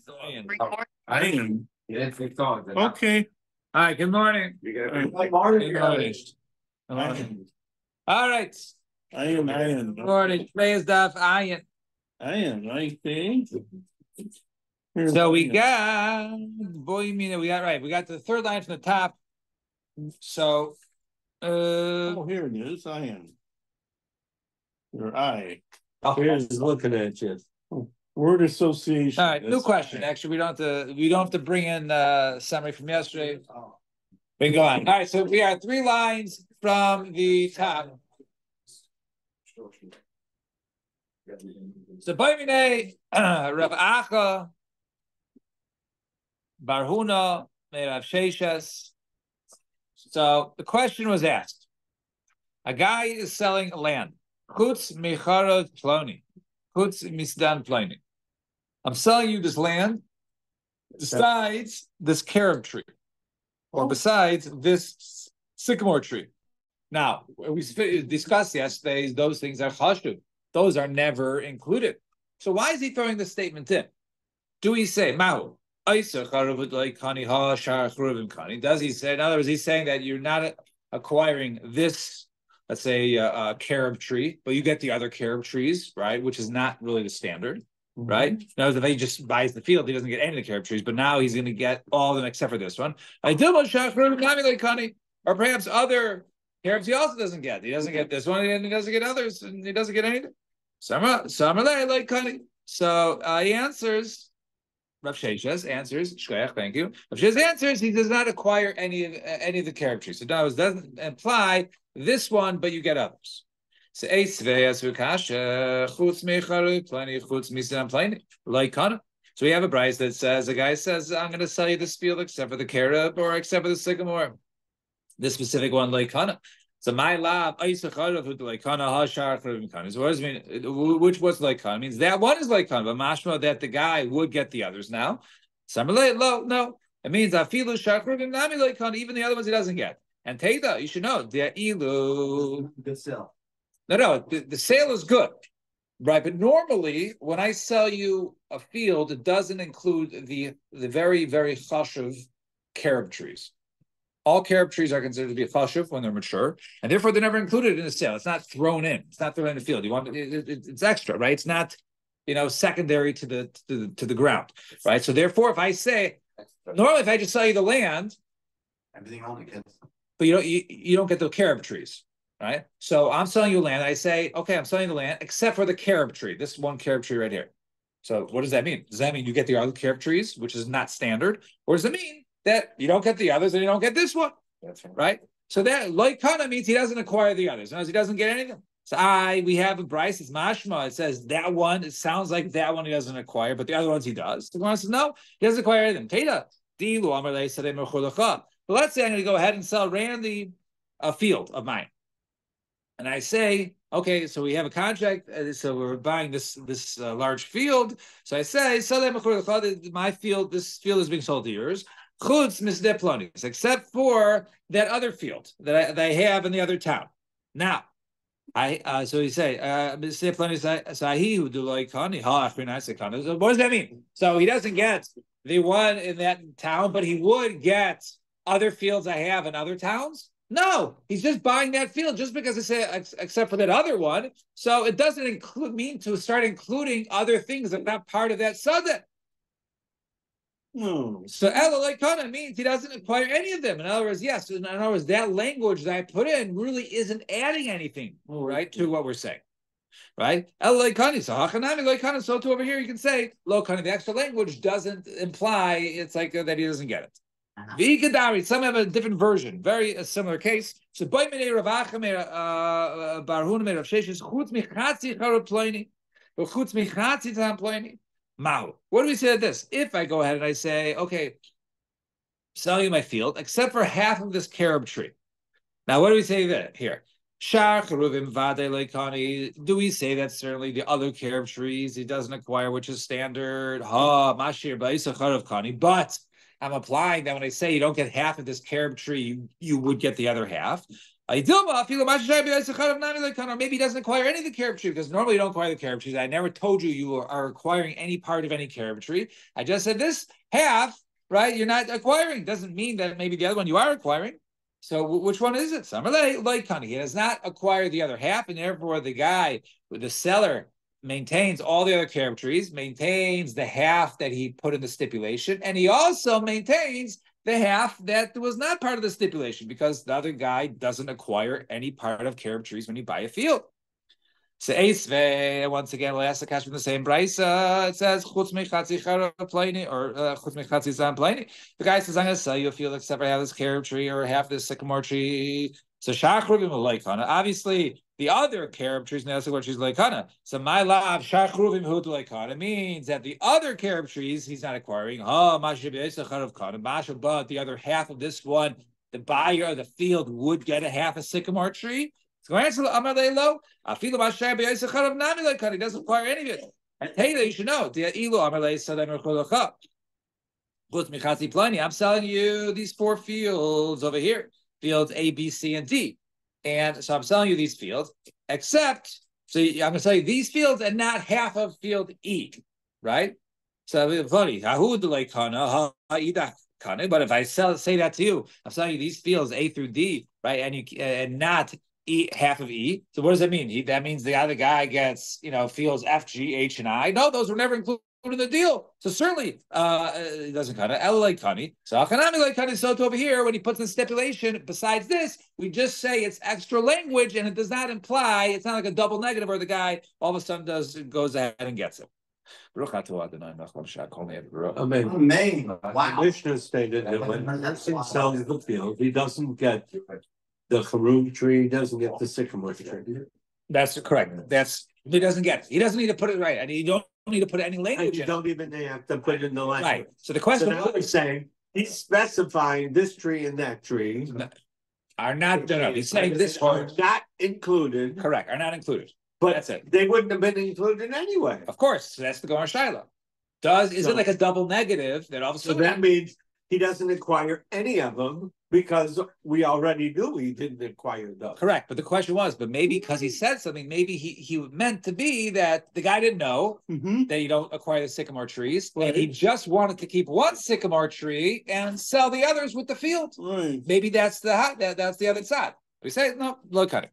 I am. Okay. All right. Good morning. Good morning. All right. Good morning. Today is Daf Ayin. I think. So we got we got the third line from the top. So here it is. Your eye. Here's looking at you. Word association. All right, new question. Actually, we don't have to bring in summary from yesterday. We go on. All right, so we are 3 lines from the top. So Baimine Rav Acha Barhuna Rav Sheshes. So the question was asked: a guy is selling land. Chutz micharot ploni. Chutz misdan ploni. I'm selling you this land besides this carob tree, or besides this sycamore tree. Now, we discussed yesterday, those things are chashuv. Those are never included. So why is he throwing this statement in? Do we say, Mahu? Does he say, in other words, he's saying that you're not acquiring this, let's say, carob tree, but you get the other carob trees, right? Which is not really the standard, right? Now, if he just buys the field, he doesn't get any of the carob trees, but now he's going to get all of them except for this one. Or perhaps other carobs he also doesn't get. He doesn't get this one, and he doesn't get others, and he doesn't get anything. So he answers. Rav Sheshes answers, Shkoyach, thank you. Rav Sheshes answers, he does not acquire any of the carob trees. So it doesn't imply this one, but you get others. So So we have a price that says, a guy says, I'm going to sell you this field except for the carob or except for the sycamore. This specific one, Leikana. So my lab, so what does it mean? Which was Leikana? It means that one is Leikana, but mashma that the guy would get the others now. No. It means afilu shakru nami Leikana, even the other ones he doesn't get. And Teda, you should know, the ilu. Good sale. No, the sale is good. Right, but normally when I sell you a field, it doesn't include the very, very chashuv carob trees. All carob trees are considered to be a chashuv when they're mature, and therefore they're never included in the sale. It's not thrown in. It's not thrown in the field. You want it's extra, right? It's not, secondary to the ground, right? So therefore, if I say normally, if I just sell you the land, everything only gets, but you don't get the carob trees, right? So I'm selling you land. I say, okay, I'm selling the land except for the carob tree. This one carob tree right here. So what does that mean? Does that mean you get the other carob trees, which is not standard, or does it mean that you don't get the others and you don't get this one? That's right. So that loikana means he doesn't acquire the others. In other words, he doesn't get anything. So we have a Bryce, it's mashma. It says that one, it sounds like that one he doesn't acquire, but the other ones he does. The one says, no, he doesn't acquire anything. Teda, dilu amalei sadeh merchulacha. But let's say I'm going to go ahead and sell Randy a field of mine. And I say, okay, so we have a contract, so we're buying this large field. So I say, my field, this field is being sold to yours. Except for that other field that I have in the other town. Now, so we say, so what does that mean? So he doesn't get the one in that town, but he would get other fields I have in other towns? No, he's just buying that field just because I say except for that other one. So it doesn't mean to start including other things that are not part of that sudden. So Ela means he doesn't acquire any of them. In other words, yes. In other words, that language that I put in really isn't adding anything, right, to what we're saying, right? Ela so so too over here you can say Lokani. The extra language doesn't imply it's like that he doesn't get it. Some have a different version, very similar case. So what do we say to this? If I go ahead and I say, okay, selling you my field, except for half of this carob tree. Now, what do we say that here? Do we say that certainly the other carob trees he doesn't acquire, which is standard? But I'm applying that when I say you don't get half of this carob tree, you would get the other half. Or maybe he doesn't acquire any of the carob tree because normally you don't acquire the carob trees. I never told you you are acquiring any part of any carob tree. I just said this half, right? You're not acquiring. Doesn't mean that maybe the other one you are acquiring. So which one is it? He does not acquire the other half, and therefore the seller, maintains all the other carob trees, maintains the half that he put in the stipulation, and he also maintains the half that was not part of the stipulation because the other guy doesn't acquire any part of carob trees when you buy a field. So once again, we'll ask the question from the same brisa. It says chutz mechatzi plani or chutz mechatzi zan plani. The guy says, "I'm going to sell you a field except for half this carob tree or half this sycamore tree." So shachruvim leikana. Obviously, the other carob trees and the sycamore trees leikana. So my lav shachruvim hu leikana means that the other carob trees he's not acquiring. Oh, masha b'yisachar of kana masha, but the other half of this one, the buyer of the field would get a half a sycamore tree. So answer Amar Leilo. I feel about Shai B'Yisachar of Nami Leikar. He doesn't acquire any of it. And Taylor, you should know. I'm selling you these 4 fields over here, fields A, B, C, and D. And so I'm selling you these fields, except, so I'm going to sell you these fields and not half of field E, right? So funny. But if I say that to you, I'm selling you these fields A through D, right? And not E, half of E. So what does that mean? That means the other guy gets, fields F, G, H, and I. No, those were never included in the deal. So certainly it doesn't cut it. L like Kani. So Achanami like Kani. So over here, when he puts in stipulation, besides this, we just say it's extra language and it does not imply, it's not like a double negative where the guy all of a sudden goes ahead and gets it. Amen. Wow. Mishnah stated that when a person sells the field, he doesn't get the charub tree, he doesn't get the sycamore tree. That's correct. He doesn't get it. He doesn't need to put it right, and you don't need to put any language. You don't even have to put it in the language. Right. So the question is saying he's specifying this tree and that tree are not. No, he's saying this are not included. Correct. Are not included. But that's it. They wouldn't have been included anyway. Of course. So that's the Gomer Shaila. Is it like a double negative that all of a sudden? So that means he doesn't acquire any of them because we already knew he didn't acquire those. Correct. But the question was, maybe because he said something, maybe he meant to be that the guy didn't know that you don't acquire the sycamore trees. Right. And he just wanted to keep one sycamore tree and sell the others with the field. Right. Maybe that's the other side. We say, no, look at it.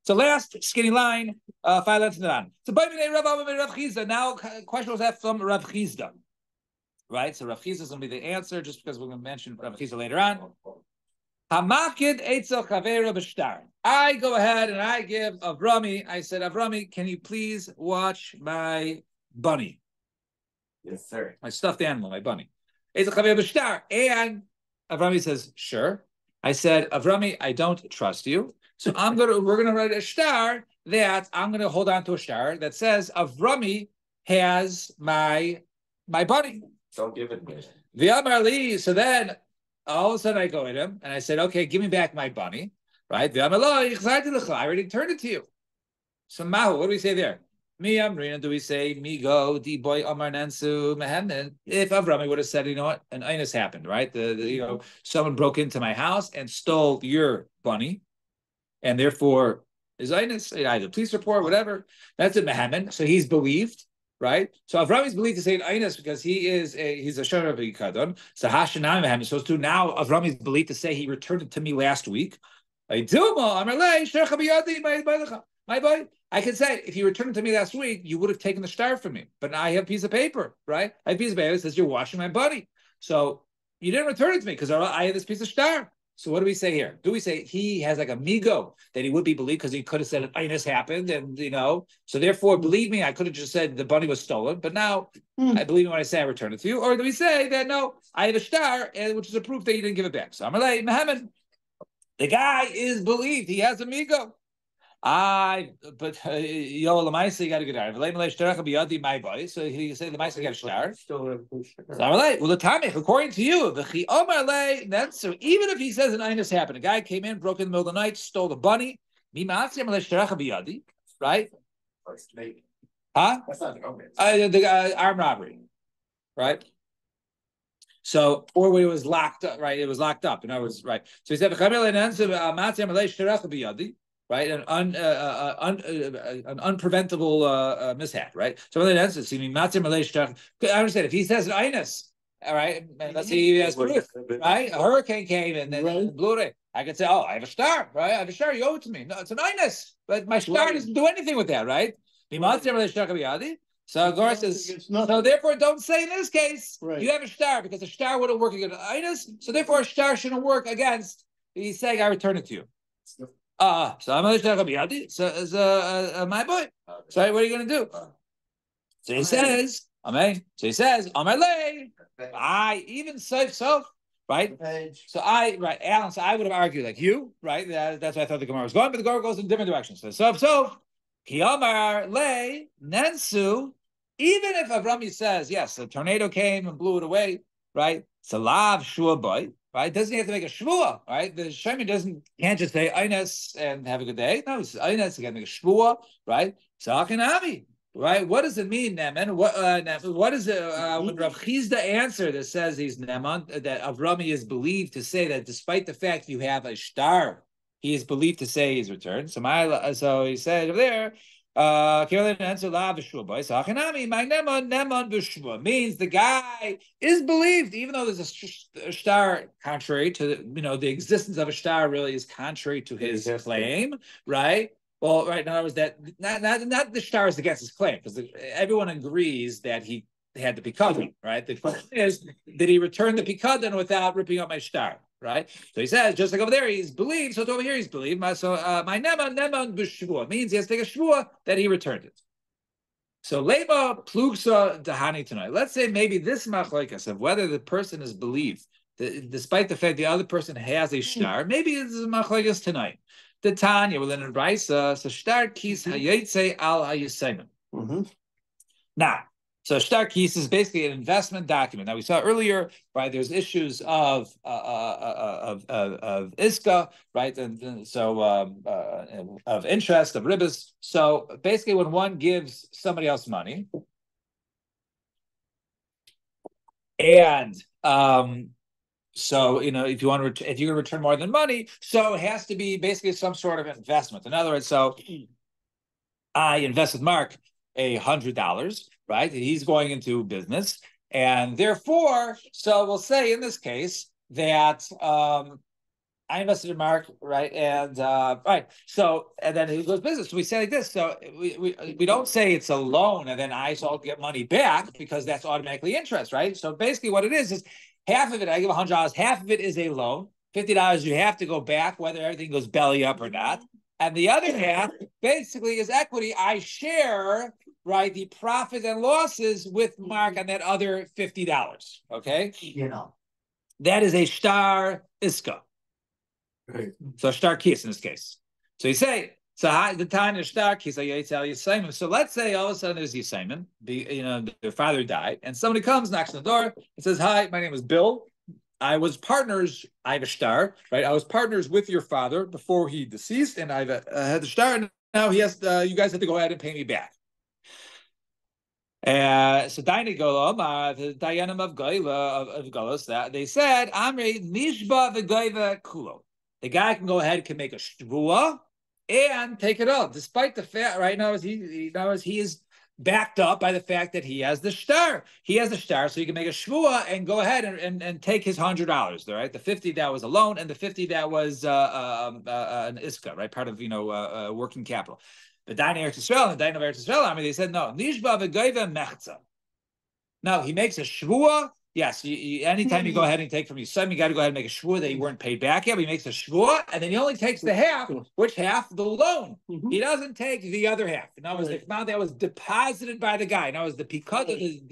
So last skinny line, 5 lines in the line. So Rav Chizda. Now question was asked from Rav Chizda. Right? So Rav Chizda is going to be the answer just because we're going to mention Rav Chizda later on. I go ahead and I give Avrami, I said, Avrami, can you please watch my bunny? Yes, sir. My stuffed animal, my bunny. And Avrami says, sure. I said, Avrami, I don't trust you. So we're gonna write a star that I'm gonna hold on to a star that says Avrami has my bunny. Don't give it The Amarli. So then all of a sudden I go at him and I said, okay, give me back my bunny. Right? The Amarli, I already turned it to you. So Mahu, what do we say there? Mi Amrina, do we say mi go, di boy Amar Nansu Mehemen? If Avrami would have said, you know what, an inus happened, right? Someone broke into my house and stole your bunny. And therefore, is either police report, whatever. That's a Mehaman. So he's believed, right? So Avram is believed to say an Einus because he's a Shara of Yikadon. So Hashanah Mehaman. So now Avram is believed to say he returned it to me last week. My boy, I can say if you returned it to me last week, you would have taken the star from me. But now I have a piece of paper, right? I have a piece of paper that says you're washing my bunny. So you didn't return it to me because I have this piece of star. So what do we say here? Do we say he has like a migo that he would be believed because he could have said an inus happened and so therefore believe me, I could have just said the bunny was stolen, but now I believe me when I say I returned it to you, or do we say that no, I have a star, which is a proof that you didn't give it back? So I'm like, Muhammad, the guy is believed, he has a migo. But Lamaisa, you got to get out. My boy, so he said the Lamaisa got a star. So I'm like, well, the Tamich, according to you, that's so. Even if he says an inus happened, a guy came in, broke in the middle of the night, stole the bunny. Right? Huh? That's not the armed robbery, right? So, or when it was locked up, right? It was locked up, and I was right. So he said, right? An unpreventable mishap, right? So in that instance, I understand if he says an inus, all right, let's see, he has proof, right? A hurricane came and then blew it. I could say, oh, I have a star, right? I have a star, you owe it to me. No, it's an inus, but my star doesn't do anything with that, right? So Gor says, so therefore don't say in this case, you have a star, because a star wouldn't work against inus, so therefore a star shouldn't work against, he's saying I return it to you. So I'm going to be happy. So my boy. So what are you going to do? So he says, Amen. So he says, Amalei. I even so, right? So Alan. So I would have argued like you, right? That's why I thought the Gemara was going, but the Gemara goes in different directions. So Kiyamar lay Nensu. Even if Avrami says yes, a tornado came and blew it away, right? Salav shua boy. Right? Doesn't he have to make a shvua? Right? The Shemi can't just say Einas and have a good day. No, it's Einas, he got to make a shvua, right? Sakinami. Right? What does it mean, Neman? What is it when Rav Chizda answer that says he's Neman, that Avrami is believed to say that despite the fact you have a star, he is believed to say he's returned. So he said over there, means the guy is believed, even though there's a star contrary to the existence of a star really is contrary to his claim, right? Well, right now is that not the star is against his claim, because everyone agrees that he had the pikadon, right? The question is, did he return the pikadon without ripping up my star? Right? So he says, just like over there, he's believed. So over here, he's believed. So my neman b'shvua means he has to take a shvua that he returned it. So leba plugsa dahani tonight. Let's say maybe this machlokes of whether the person is believed, despite the fact the other person has a star, maybe it's a machlokes tonight. The Tanya will in a brisa, so star kis hayetze al hayisayim. Now. So star keys is basically an investment document. Now we saw earlier, right? There's issues of iska, right? And so of interest, of ribbis. So basically, when one gives somebody else money, and so if you want to, if you're going to return more than money, so it has to be basically some sort of investment. In other words, so I invest with Mark $100. Right? He's going into business. And therefore, so we'll say in this case that I invested in Mark, right? And right. So, and then he goes business. So we say like this. So we don't say it's a loan and then I shall get money back, because that's automatically interest, right? So basically what it is half of it, I give $100, half of it is a loan. $50 you have to go back, whether everything goes belly up or not. And the other half basically is equity. I share, right, the profit and losses with Mark on that other $50. Okay, that is a star iska. Right. So star kiss in this case. So you say so. The time is star kiss. So let's say all of a sudden there's Yisayim. Their father died, and somebody comes, knocks on the door, and says, "Hi, my name is Bill. I was partners. I have a star, right? I was partners with your father before he deceased, and I've had the star. And now he has. You guys have to go ahead and pay me back." So Daini Golom, the Dayanim of Goyla of Golos, that they said, Amri Nishba v'Goyva Kulo. The guy can go ahead, can make a shvua and take it all, despite the fact right now he is backed up by the fact that he has the star. He has the star, so he can make a shvua and go ahead and take his $100. Right, the 50 that was a loan, and the 50 that was an iska, right, part of working capital. The Dain Eretz Yisrael and the Dain of Eretz Yisrael, they said no. Nishba v'goyva mechza. No, he makes a shvua. Yes, anytime you go ahead and take from your son, you got to go ahead and make a shvua that you weren't paid back yet. But he makes a shvua, and then he only takes the half. Which half? The loan. He doesn't take the other half. In other words, they found that was deposited by the guy. In other words, the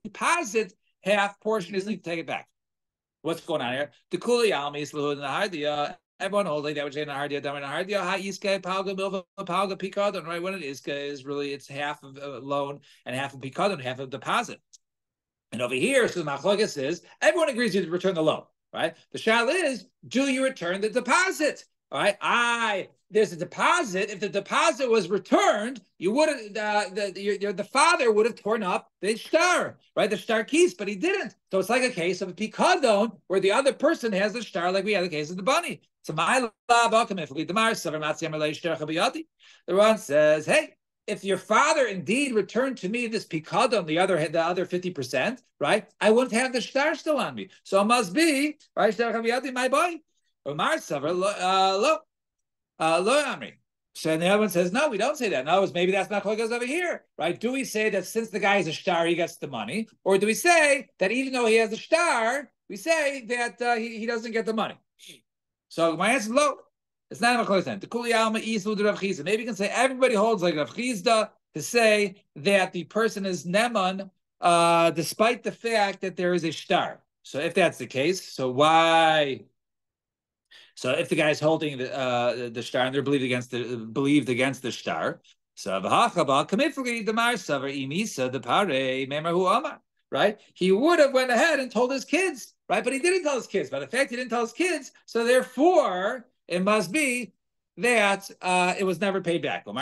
deposit half portion is to take it back. What's going on here? The kuli almi is lahu in the hardia. Everyone holds like that, which in the hardia, down in the hardia. Ha iska palga milva palga pikadon. Right? When it is really it's half of a loan and half of pikadon, half of deposit. And over here, so the machlokes is everyone agrees you return the loan, right? The shal is, do you return the deposit? All right, there's a deposit. If the deposit was returned, you would have the father would have torn up the star, right? The star keys, but he didn't. So it's like a case of a pikadon where the other person has the star, like we had the case of the bunny. So my love, the one says, hey, if your father indeed returned to me this pikadon, the other 50%, right? I wouldn't have the star still on me. So it must be, right? My boy. Omar Savar, lo Amri. So the other one says, no, we don't say that. No, maybe that's not what goes over here, right? Do we say that since the guy is a star, he gets the money? Or do we say that even though he has a star, we say that he doesn't get the money? So my answer is low. It's not a then. The Kuli Alma Isud Rav Chizda. Maybe you can say everybody holds like Rav Chizda to say that the person is Neman despite the fact that there is a star. So if that's the case, so why? So if the guy is holding the star and they're believed against the star, so right? He would have went ahead and told his kids, right? But he didn't tell his kids. By the fact he didn't tell his kids, so therefore it must be that it was never paid back. He would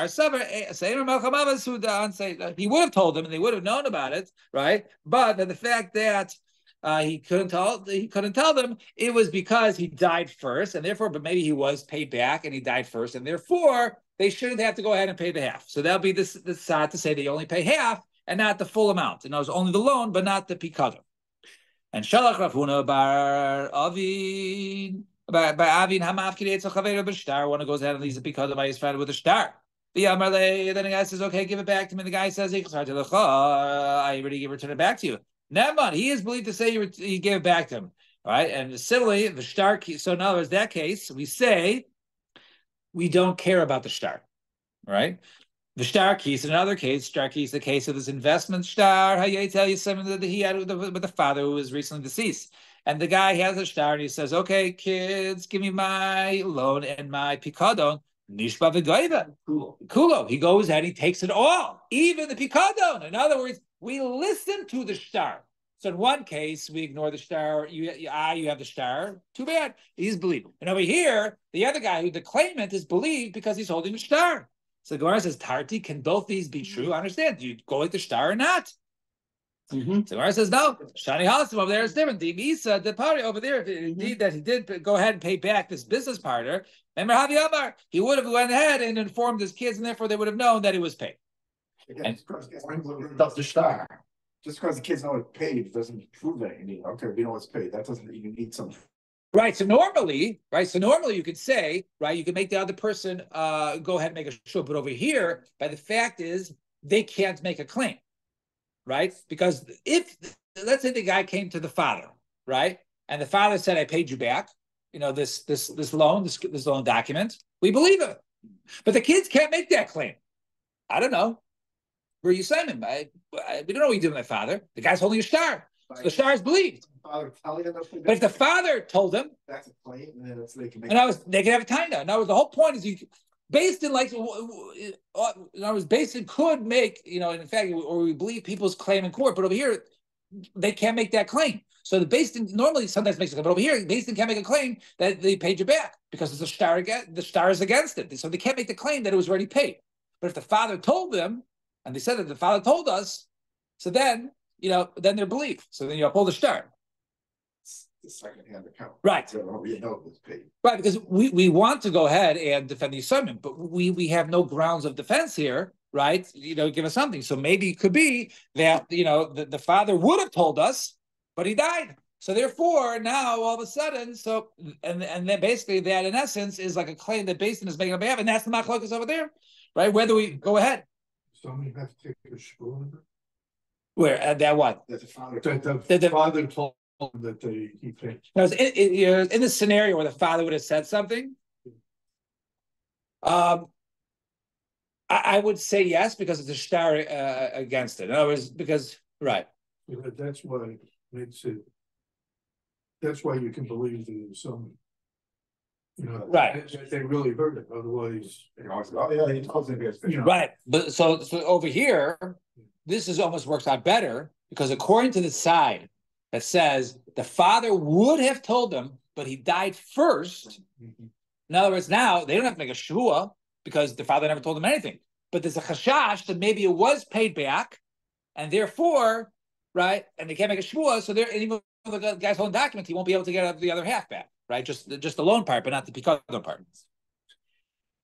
have told them and they would have known about it, right? But the fact that he couldn't tell them it was because he died first, and therefore, but maybe he was paid back and he died first, and therefore they shouldn't have to go ahead and pay the half. So that'll be this side to say they only pay half and not the full amount. And it was only the loan, but not the pikadon. And Shalach Rav Huna bar Avin by Avin Hamafkid Eitzel Chaveru b'Shtar. One goes ahead and leaves the pikadon by his friend with a star. Then the guy says, "Okay, give it back to me." And the guy says, "I already return it back to you." Never. He is believed to say he gave it back to him. All right. And similarly, the star. So in other words, that case, we say we don't care about the star. Right. The star keys, in another case, star keys, the case of this investment star. How you tell you something that he had with the father who was recently deceased. And the guy has a star and he says, okay, kids, give me my loan and my pikadon. Nishba v'goyva. Kulo. He goes ahead, he takes it all, even the pikadon. In other words, we listen to the star. So in one case, we ignore the star. You have the star. Too bad. He's believed. And over here, the other guy, the claimant, is believed because he's holding the star. So Gemara says, Tarti, can both these be true? I understand. Do you go with the star or not? Mm-hmm. So Gemara says, no. Shani Halasim over there is different. The Misa, the party over there, indeed that he did go ahead and pay back this business partner. Remember Havi Amar? He would have went ahead and informed his kids, and therefore they would have known that it was paid. Again, the star. Just because the kids know it's paid doesn't prove that you need. Okay, we know it's paid. That doesn't mean you need something. Right. So normally you could say, right, you could make the other person go ahead and make a show, but over here, by the fact is they can't make a claim, right? Because if let's say the guy came to the father, right, and the father said, "I paid you back, this loan document," we believe it, but the kids can't make that claim. I don't know. Where you send him? We don't know what you did with my father. The guy's holding a star. So the star is believed. But if the father told them, that's a claim, and then they can make. They can have a time now. Now the whole point is based in could make in fact, or we believe people's claim in court, but over here they can't make that claim. So the based in normally sometimes makes a claim, but over here based in can't make a claim that they paid you back because it's a star again. The star is against it, so they can't make the claim that it was already paid. But if the father told them, and they said that the father told us, so then then they're believed. So then you uphold the star. The second-hand account. Right. So we know it was paid. Right, because we want to go ahead and defend the assignment, but we have no grounds of defense here, right? Give us something. So maybe it could be that the father would have told us, but he died. So therefore, now all of a sudden, and then basically that in essence is like a claim that Basin is making on behalf, and that's the machlokas over there, right? Whether we go ahead. Somebody have to take a shul. Where that what? That the father. The father told him that he paid. Now, in the scenario where the father would have said something, I would say yes because it's a star against it. In other words, because right. That's why it makes it. That's why you can believe the some. Right. They really heard it. Otherwise, right. But so over here, this is almost works out better because according to the side that says the father would have told them, but he died first. Mm-hmm. In other words, now they don't have to make a shvua because the father never told them anything. But there's a chashash that maybe it was paid back, and therefore, right, and they can't make a shvua, so they're even though the guy's holding documents, he won't be able to get the other half back, right? Just the loan part, but not the picador part.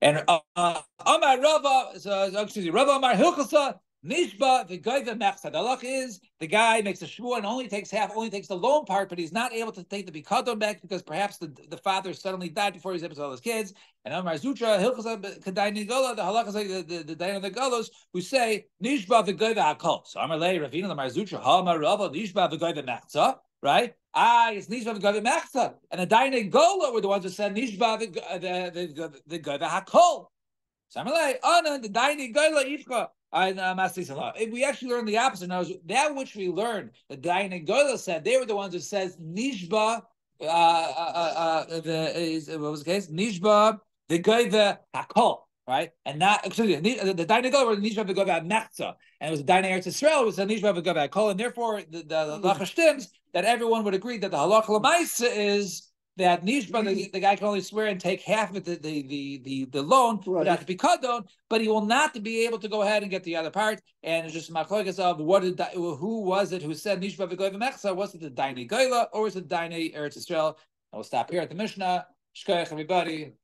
And Amar Rava, excuse me, Rava Amar Hilchasa Nishba the guy the mechsa. The luck is the guy makes a shvua and only takes the loan part, but he's not able to take the picador back because perhaps the father suddenly died before he was able to tell his kids. And Amar Zutra Hilchasa Kadai Nigola, the halachas like the Dayan of the Golos who say Nishba the guy the hakol. So Amar Lei Ravina Amar Zutra Amar Rava Nishba the guy the mechsa. Right? It's Nishba the Mechza. And the Dayan Gola were the ones who said Nishba the Hakol. Samalei, Anna, the Dayan Gola Ifka. If we actually learn the opposite, now that which we learned, the Dayan Gola said, they were the ones who says Nishba, what was the case? Nishba, the guy the Hakol. Right, and not excuse me, the Dayan Gola were the Nishba the guy Mechza, and it was the Dayan Eretz Yisrael was the Nishba the guy Hakol, and therefore the Lachashtims that everyone would agree that the halacha l'maisa is that Nishba, the guy can only swear and take half of the loan, right, without the pikadon, but he will not be able to go ahead and get the other part. And it's just machlokas of who was it who said Nishba v'goy v'mechsa? Was it the Dainei Goyla or was it Dainei Eretz Yisrael? I will stop here at the Mishnah. Shkoyach, everybody.